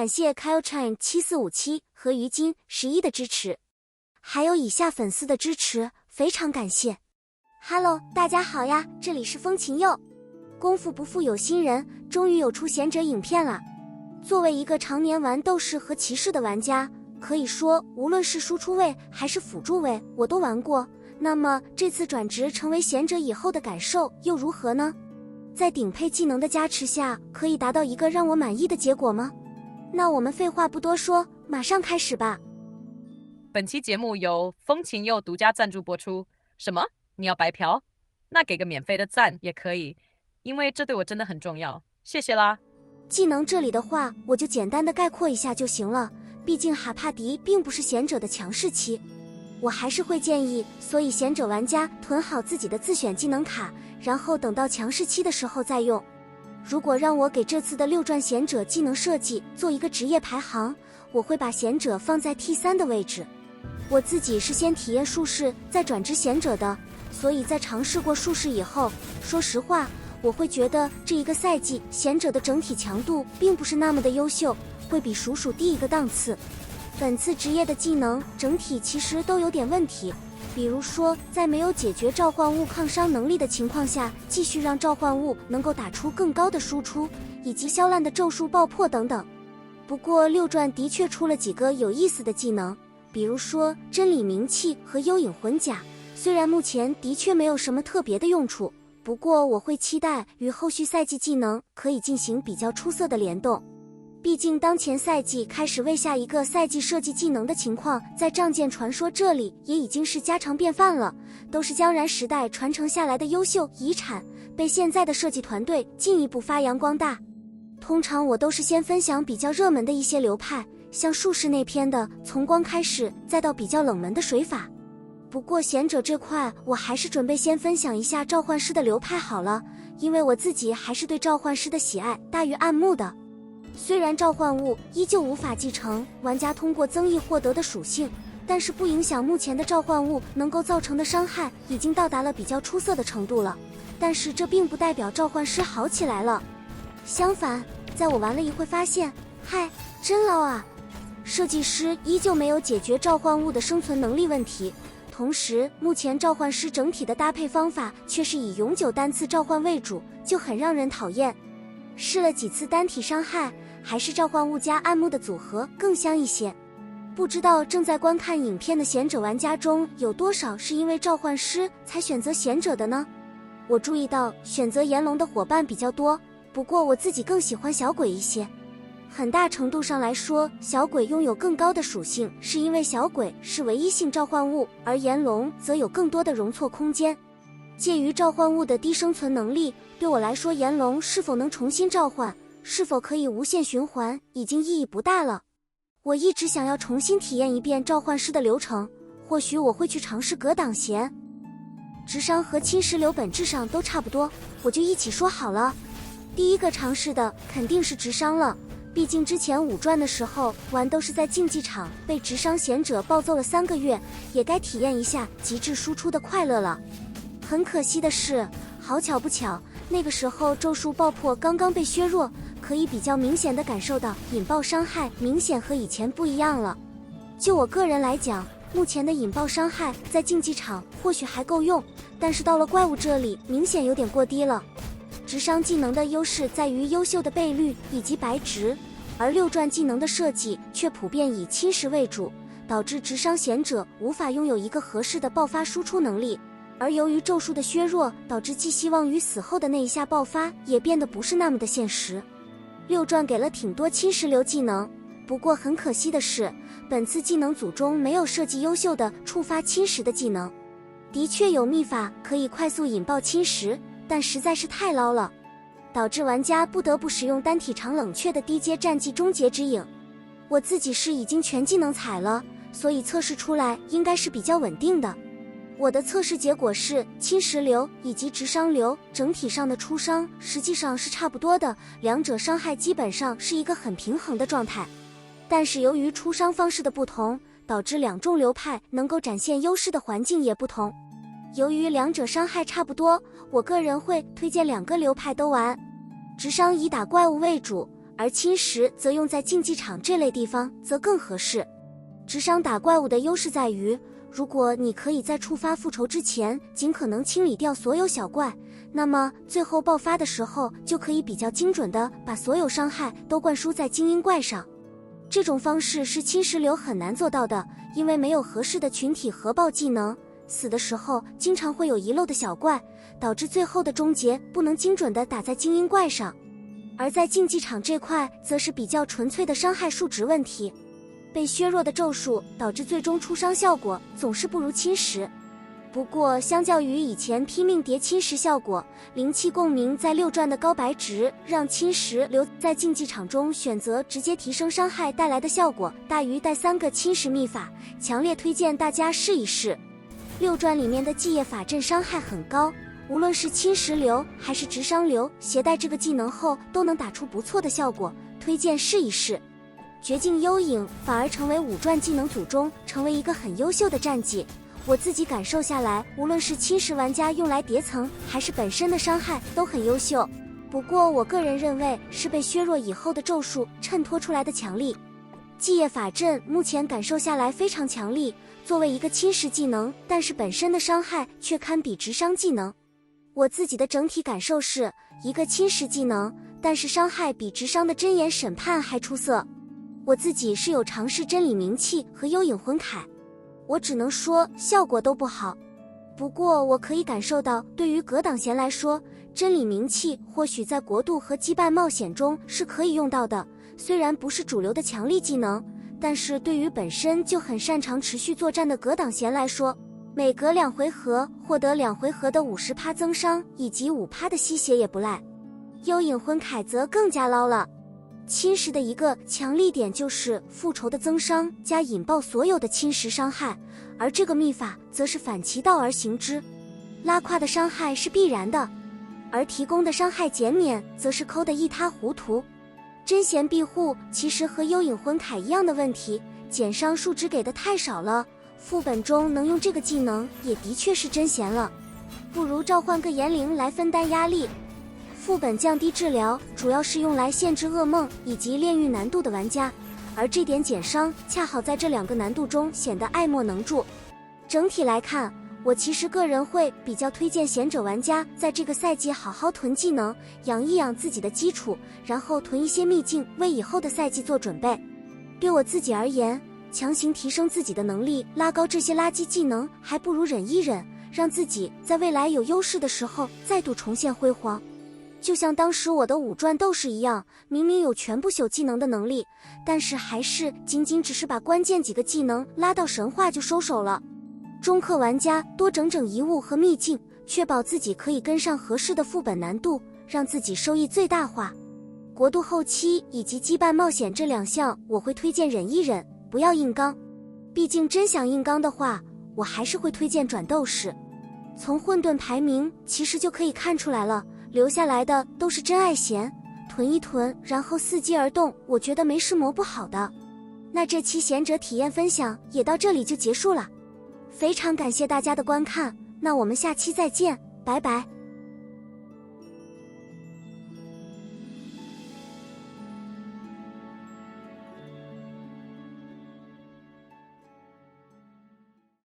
感谢 KyleChain7457和于金11的支持，还有以下粉丝的支持，非常感谢。Hello， 大家好呀，这里是风琴佑。功夫不负有心人，终于有出贤者影片了。作为一个常年玩斗士和骑士的玩家，可以说无论是输出位还是辅助位我都玩过。那么这次转职成为贤者以后的感受又如何呢？在顶配技能的加持下，可以达到一个让我满意的结果吗？那我们废话不多说，马上开始吧。本期节目由风琴佑独家赞助播出。什么？你要白嫖？那给个免费的赞也可以，因为这对我真的很重要，谢谢啦。技能这里的话，我就简单的概括一下就行了，毕竟哈帕迪并不是贤者的强势期。我还是会建议所以贤者玩家囤好自己的自选技能卡，然后等到强势期的时候再用。如果让我给这次的6转贤者技能设计做一个职业排行，我会把贤者放在 T3 的位置。我自己是先体验术士再转职贤者的，所以在尝试过术士以后，说实话我会觉得这一个赛季贤者的整体强度并不是那么的优秀，会比鼠鼠低一个档次。本次职业的技能整体其实都有点问题，比如说在没有解决召唤物抗伤能力的情况下，继续让召唤物能够打出更高的输出，以及消烂的咒术爆破等等。不过6转的确出了几个有意思的技能，比如说真理冥器和幽影魂甲，虽然目前的确没有什么特别的用处，不过我会期待与后续赛季技能可以进行比较出色的联动。毕竟当前赛季开始为下一个赛季设计技能的情况，在仗剑传说这里也已经是家常便饭了，都是江然时代传承下来的优秀遗产，被现在的设计团队进一步发扬光大。通常我都是先分享比较热门的一些流派，像术士那篇的从光开始，再到比较冷门的水法。不过贤者这块我还是准备先分享一下召唤师的流派好了，因为我自己还是对召唤师的喜爱大于暗幕的。虽然召唤物依旧无法继承玩家通过增益获得的属性，但是不影响目前的召唤物能够造成的伤害已经到达了比较出色的程度了。但是这并不代表召唤师好起来了，相反，在我玩了一会发现，嗨，真捞啊！设计师依旧没有解决召唤物的生存能力问题，同时目前召唤师整体的搭配方法却是以永久单次召唤为主，就很让人讨厌。试了几次单体伤害，还是召唤物加暗幕的组合更香一些。不知道正在观看影片的贤者玩家中有多少是因为召唤师才选择贤者的呢？我注意到选择炎龙的伙伴比较多，不过我自己更喜欢小鬼一些。很大程度上来说，小鬼拥有更高的属性，是因为小鬼是唯一性召唤物，而炎龙则有更多的容错空间。介于召唤物的低生存能力，对我来说炎龙是否能重新召唤，是否可以无限循环，已经意义不大了。我一直想要重新体验一遍召唤师的流程，或许我会去尝试格挡弦。直伤和侵蚀流本质上都差不多，我就一起说好了。第一个尝试的肯定是直伤了，毕竟之前5转的时候玩都是在竞技场被直伤贤者暴揍了3个月，也该体验一下极致输出的快乐了。很可惜的是，好巧不巧，那个时候咒术爆破刚刚被削弱，可以比较明显的感受到引爆伤害明显和以前不一样了。就我个人来讲，目前的引爆伤害在竞技场或许还够用，但是到了怪物这里明显有点过低了。直伤技能的优势在于优秀的倍率以及白值，而6转技能的设计却普遍以侵蚀为主，导致直伤贤者无法拥有一个合适的爆发输出能力。而由于咒术的削弱，导致寄希望于死后的那一下爆发也变得不是那么的现实。6转给了挺多侵蚀流技能，不过很可惜的是，本次技能组中没有设计优秀的触发侵蚀的技能。的确有秘法可以快速引爆侵蚀，但实在是太捞了，导致玩家不得不使用单体长冷却的低阶战技终结之影。我自己是已经全技能踩了，所以测试出来应该是比较稳定的。我的测试结果是侵蚀流以及直伤流整体上的出伤实际上是差不多的，两者伤害基本上是一个很平衡的状态。但是由于出伤方式的不同，导致两种流派能够展现优势的环境也不同。由于两者伤害差不多，我个人会推荐2个流派都玩。直伤以打怪物为主，而侵蚀则用在竞技场这类地方则更合适。直伤打怪物的优势在于，如果你可以在触发复仇之前尽可能清理掉所有小怪，那么最后爆发的时候就可以比较精准地把所有伤害都灌输在精英怪上。这种方式是侵蚀流很难做到的，因为没有合适的群体核爆技能，死的时候经常会有遗漏的小怪，导致最后的终结不能精准地打在精英怪上。而在竞技场这块则是比较纯粹的伤害数值问题，被削弱的咒术导致最终出伤效果总是不如侵蚀。不过相较于以前拼命叠侵蚀效果，灵气共鸣在6转的高白值让侵蚀留在竞技场中选择直接提升伤害带来的效果大于带3个侵蚀秘法，强烈推荐大家试一试。6转里面的继业法阵伤害很高，无论是侵蚀流还是直伤流，携带这个技能后都能打出不错的效果，推荐试一试。绝境幽影反而成为5转技能组中成为一个很优秀的战绩，我自己感受下来，无论是侵蚀玩家用来叠层还是本身的伤害都很优秀。不过我个人认为是被削弱以后的咒术衬托出来的强力。继业法阵目前感受下来非常强力，作为一个侵蚀技能，但是本身的伤害却堪比直伤技能。我自己的整体感受是一个侵蚀技能，但是伤害比直伤的真言审判还出色。我自己是有尝试真理冥器和幽影魂铠，我只能说效果都不好。不过我可以感受到，对于格挡贤来说，真理冥器或许在国度和羁绊冒险中是可以用到的，虽然不是主流的强力技能，但是对于本身就很擅长持续作战的格挡贤来说，每隔2回合获得2回合的50%增伤以及5%的吸血也不赖。幽影魂铠则更加捞了，侵蚀的一个强力点就是复仇的增伤加引爆所有的侵蚀伤害，而这个秘法则是反其道而行之，拉胯的伤害是必然的，而提供的伤害减免则是抠得一塌糊涂。真贤庇护其实和幽影魂铠一样的问题，减伤数值给的太少了，副本中能用这个技能也的确是真贤了，不如召唤个炎灵来分担压力。副本降低治疗主要是用来限制噩梦以及炼狱难度的玩家，而这点减伤恰好在这2个难度中显得爱莫能助。整体来看，我其实个人会比较推荐贤者玩家在这个赛季好好囤技能，养一养自己的基础，然后囤一些秘境为以后的赛季做准备。对我自己而言，强行提升自己的能力，拉高这些垃圾技能，还不如忍一忍，让自己在未来有优势的时候再度重现辉煌。就像当时我的5转斗士一样，明明有全部朽技能的能力，但是还是仅仅只是把关键几个技能拉到神话就收手了。中氪玩家多整整遗物和秘境，确保自己可以跟上合适的副本难度，让自己收益最大化。国度后期以及羁绊冒险这2项我会推荐忍一忍，不要硬刚。毕竟真想硬刚的话，我还是会推荐转斗士。从混沌排名其实就可以看出来了，留下来的都是真爱贤，囤一囤，然后伺机而动，我觉得没什么不好的。那这期贤者体验分享也到这里就结束了，非常感谢大家的观看，那我们下期再见，拜拜。